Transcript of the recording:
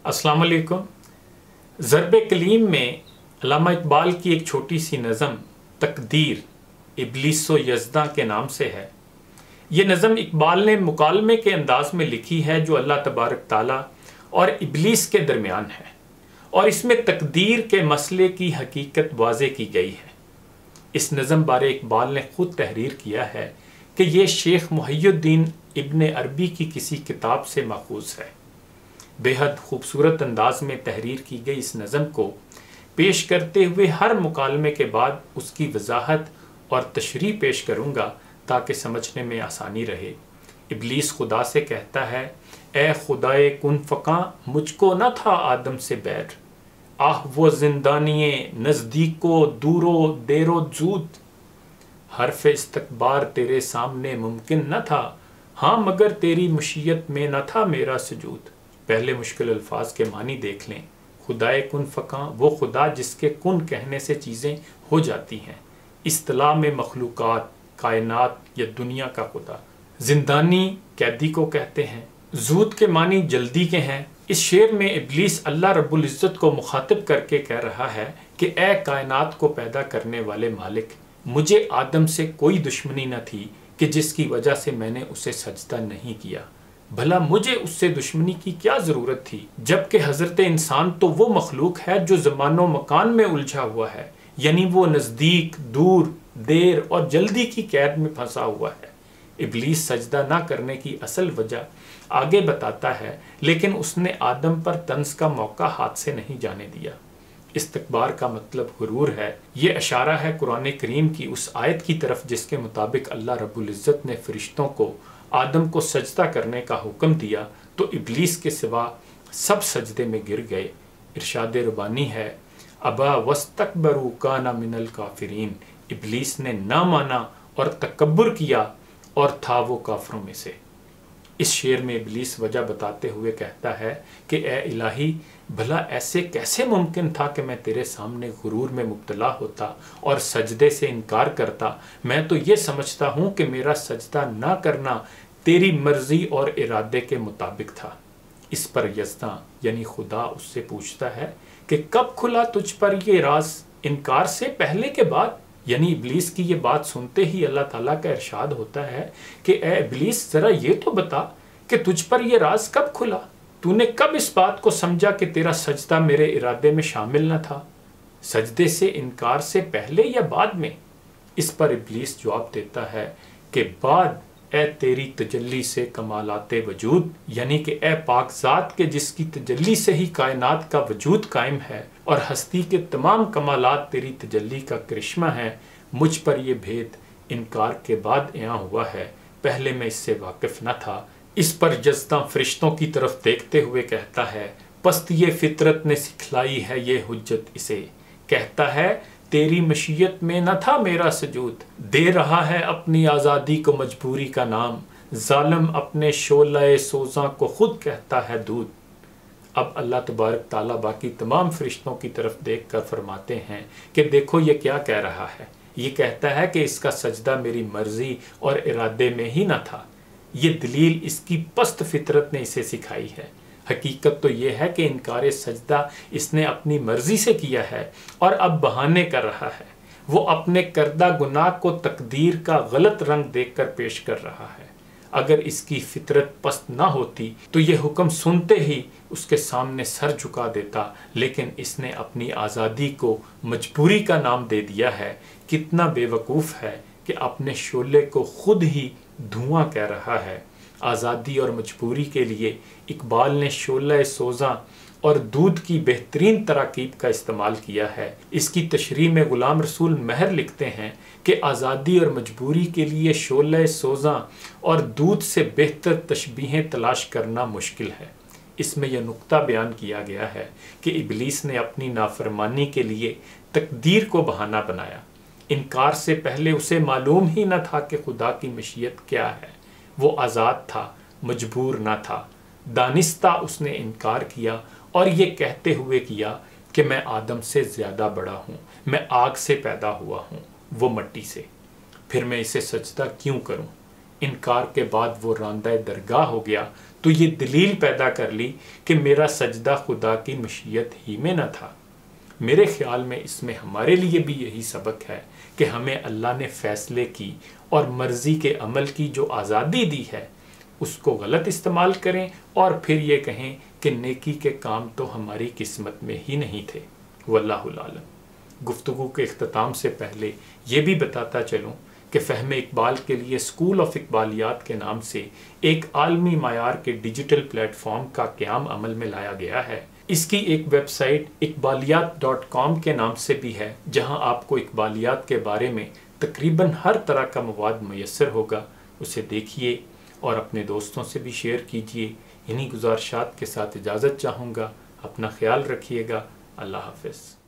السلام علیکم۔ ضرب کلیم میں علامہ اقبال کی ایک چھوٹی سی نظم تقدیر ابلیس و یزداں کے نام سے ہے۔ یہ نظم اقبال نے مکالمے کے انداز میں لکھی ہے جو اللہ تبارک تعالیٰ اور ابلیس کے درمیان ہے، اور اس میں تقدیر کے مسئلے کی حقیقت واضح کی گئی ہے۔ اس نظم بارے اقبال نے خود تحریر کیا ہے کہ یہ شیخ محی الدین ابن عربی کی کسی کتاب سے ماخوذ ہے۔ بے حد خوبصورت انداز میں تحریر کی گئی اس نظم کو پیش کرتے ہوئے ہر مکالمے کے بعد اس کی وضاحت اور تشریح پیش کروں گا تاکہ سمجھنے میں آسانی رہے۔ ابلیس خدا سے کہتا ہے، اے خدائے کن فکاں مجھ کو نہ تھا آدم سے بیر، آہ وہ زندانیے نزدیکو دورو دیرو زود، حرف استکبار تیرے سامنے ممکن نہ تھا، ہاں مگر تیری مشیت میں نہ تھا میرا سجود۔ پہلے مشکل الفاظ کے معنی دیکھ لیں۔ خدائے کن فکاں، وہ خدا جس کے کن کہنے سے چیزیں ہو جاتی ہیں، اصطلاح میں مخلوقات، کائنات یا دنیا کا خدا۔ زندانی قیدی کو کہتے ہیں۔ زود کے معنی جلدی کے ہیں۔ اس شعر میں ابلیس اللہ رب العزت کو مخاطب کر کے کہہ رہا ہے کہ اے کائنات کو پیدا کرنے والے مالک، مجھے آدم سے کوئی دشمنی نہ تھی کہ جس کی وجہ سے میں نے اسے سجدہ نہیں کیا، بھلا مجھے اس سے دشمنی کی کیا ضرورت تھی، جبکہ حضرت انسان تو وہ مخلوق ہے جو زمان و مکان میں الجھا ہوا ہے، یعنی وہ نزدیک، دور، دیر اور جلدی کی قید میں پھنسا ہوا ہے۔ ابلیس سجدہ نہ کرنے کی اصل وجہ آگے بتاتا ہے، لیکن اس نے آدم پر طنز کا موقع ہاتھ سے نہیں جانے دیا۔ استکبار کا مطلب غرور ہے۔ یہ اشارہ ہے قرآن کریم کی اس آیت کی طرف جس کے مطابق اللہ رب العزت نے فرشتوں کو آدم کو سجدہ کرنے کا حکم دیا تو ابلیس کے سوا سب سجدے میں گر گئے۔ ارشاد ربانی ہے، ابا واستکبروا کان من الکافرین، ابلیس نے نہ مانا اور تکبر کیا اور تھا وہ کافروں میں سے۔ اس شعر میں ابلیس وجہ بتاتے ہوئے کہتا ہے کہ اے الہی، بھلا ایسے کیسے ممکن تھا کہ میں تیرے سامنے غرور میں مبتلا ہوتا اور سجدے سے انکار کرتا؟ میں تو یہ سمجھتا ہوں کہ میرا سجدہ نہ کرنا تیری مرضی اور ارادے کے مطابق تھا۔ اس پر یزداں یعنی خدا اس سے پوچھتا ہے کہ کب کھلا تجھ پر یہ راز، انکار سے پہلے کے بعد؟ یعنی ابلیس کی یہ بات سنتے ہی اللہ تعالیٰ کا ارشاد ہوتا ہے کہ اے ابلیس، ذرا یہ تو بتا کہ تجھ پر یہ راز کب کھلا، تو نے کب اس بات کو سمجھا کہ تیرا سجدہ میرے ارادے میں شامل نہ تھا، سجدے سے انکار سے پہلے یا بعد میں؟ اس پر ابلیس جواب دیتا ہے کہ بعد، اے تیری تجلی سے کمالات وجود، یعنی کہ اے پاک ذات کے جس کی تجلی سے ہی کائنات کا وجود قائم ہے اور ہستی کے تمام کمالات تیری تجلی کا کرشمہ ہے، مجھ پر یہ بھید انکار کے بعد عیاں ہوا ہے، پہلے میں اس سے واقف نہ تھا۔ اس پر یزداں فرشتوں کی طرف دیکھتے ہوئے کہتا ہے، پست یہ فطرت نے سکھلائی ہے یہ حجت اسے، کہتا ہے تیری مشیت میں نہ تھا میرا سجود، دے رہا ہے اپنی آزادی کو مجبوری کا نام، ظالم اپنے شعلہ سوزاں کو خود کہتا ہے دود۔ اب اللہ تبارک تعالیٰ باقی تمام فرشتوں کی طرف دیکھ کر فرماتے ہیں کہ دیکھو یہ کیا کہہ رہا ہے، یہ کہتا ہے کہ اس کا سجدہ میری مرضی اور ارادے میں ہی نہ تھا۔ یہ دلیل اس کی پست فطرت نے اسے سکھائی ہے۔ حقیقت تو یہ ہے کہ انکار سجدہ اس نے اپنی مرضی سے کیا ہے اور اب بہانے کر رہا ہے۔ وہ اپنے کردہ گناہ کو تقدیر کا غلط رنگ دیکھ کر پیش کر رہا ہے۔ اگر اس کی فطرت پست نہ ہوتی تو یہ حکم سنتے ہی اس کے سامنے سر جھکا دیتا، لیکن اس نے اپنی آزادی کو مجبوری کا نام دے دیا ہے۔ کتنا بے وقوف ہے کہ اپنے شعلے کو خود ہی دھواں کہہ رہا ہے۔ آزادی اور مجبوری کے لیے اقبال نے شعلہ سوزاں اور دودھ کی بہترین تراکیب کا استعمال کیا ہے۔ اس کی تشریح میں غلام رسول مہر لکھتے ہیں کہ آزادی اور مجبوری کے لیے شعلہ سوزاں اور دودھ سے بہتر تشبیہیں تلاش کرنا مشکل ہے۔ اس میں یہ نقطہ بیان کیا گیا ہے کہ ابلیس نے اپنی نافرمانی کے لیے تقدیر کو بہانہ بنایا۔ انکار سے پہلے اسے معلوم ہی نہ تھا کہ خدا کی مشیت کیا ہے۔ وہ آزاد تھا، مجبور نہ تھا۔ دانستہ اس نے انکار کیا اور یہ کہتے ہوئے کیا کہ میں آدم سے زیادہ بڑا ہوں، میں آگ سے پیدا ہوا ہوں، وہ مٹی سے، پھر میں اسے سجدہ کیوں کروں؟ انکار کے بعد وہ راندہ درگاہ ہو گیا تو یہ دلیل پیدا کر لی کہ میرا سجدہ خدا کی مشیت ہی میں نہ تھا۔ میرے خیال میں اس میں ہمارے لیے بھی یہی سبق ہے کہ ہمیں اللہ نے فیصلے کی اور مرضی کے عمل کی جو آزادی دی ہے اس کو غلط استعمال کریں اور پھر یہ کہیں کہ نیکی کے کام تو ہماری قسمت میں ہی نہیں تھے۔ واللہ العالم۔ گفتگو کے اختتام سے پہلے یہ بھی بتاتا چلوں کہ فہم اقبال کے لیے اسکول آف اقبالیات کے نام سے ایک عالمی معیار کے ڈیجیٹل پلیٹ فارم کا قیام عمل میں لایا گیا ہے۔ اس کی ایک ویب سائٹ اقبالیات.com کے نام سے بھی ہے، جہاں آپ کو اقبالیات کے بارے میں تقریباً ہر طرح کا مواد میسر ہوگا۔ اسے دیکھیے اور اپنے دوستوں سے بھی شیئر کیجیے۔ انہی گزارشات کے ساتھ اجازت چاہوں گا۔ اپنا خیال رکھیے گا۔ اللہ حافظ۔